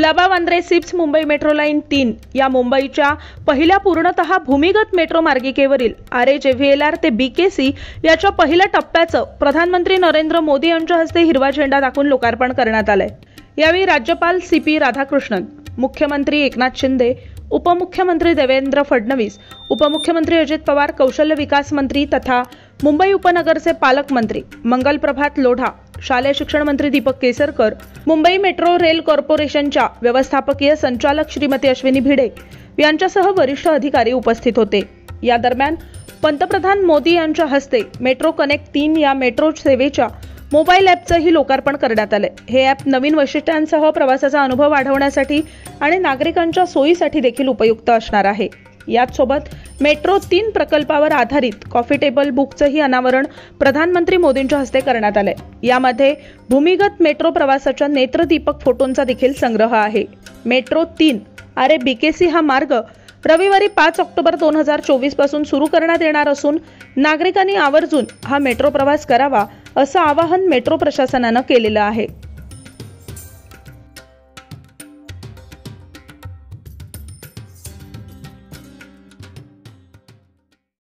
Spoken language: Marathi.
Colaba Vandre SEEPZ Mumbai metro line 3 या मुंबईच्या पहिल्या पूर्णतः भूमिगत मेट्रो मार्गिकेवरील RHVLR ते BKC याच्या पहिल्या टप्प्याचं प्रधानमंत्री नरेंद्र मोदी यांच्या हस्ते हिरवा झेंडा दाखवून लोकार्पण करण्यात आलंय। यावेळी राज्यपाल CP राधाकृष्णन, मुख्यमंत्री एकनाथ शिंदे, उपमुख्यमंत्री देवेंद्र फडणवीस, उपमुख्यमंत्री अजित पवार, कौशल्य विकास मंत्री तथा मुंबई उपनगरचे पालकमंत्री मंगल प्रभात लोढा, शालेय शिक्षण मंत्री दीपक केसरकर, मुंबई मेट्रो रेल कॉर्पोरेशनच्या व्यवस्थापकीय संचालक श्रीमती अश्विनी भिडे यांच्यासह वरिष्ठ अधिकारी उपस्थित होते। या दरम्यान पंतप्रधान मोदी यांच्या हस्ते मेट्रो कनेक्ट 3 या मेट्रो सेवेच्या मोबाईल ॲपचंही लोकार्पण करण्यात आले। हे ॲप नवीन वैशिष्ट्यांसह प्रवासाचा अनुभव वाढवण्यासाठी आणि नागरिकांच्या सोयीसाठी देखील उपयुक्त असणार आहे। याच सोबत मेट्रो 3 प्रकल्पावर आधारित कॉफी टेबल बुकचंही अनावरण प्रधानमंत्री मोदींच्या हस्ते करण्यात आले। यामध्ये भूमिगत मेट्रो प्रवासाच्या नेत्रदीपक फोटोंचा देखील संग्रह आहे। मेट्रो 3 BKC हा मार्ग रविवारी 5 ऑक्टोबर 2024 पासून सुरू करण्यात येणार असून नागरिकांनी आवर्जून हा मेट्रो प्रवास करावा असं आवाहन मेट्रो प्रशासनानं केलेलं आहे।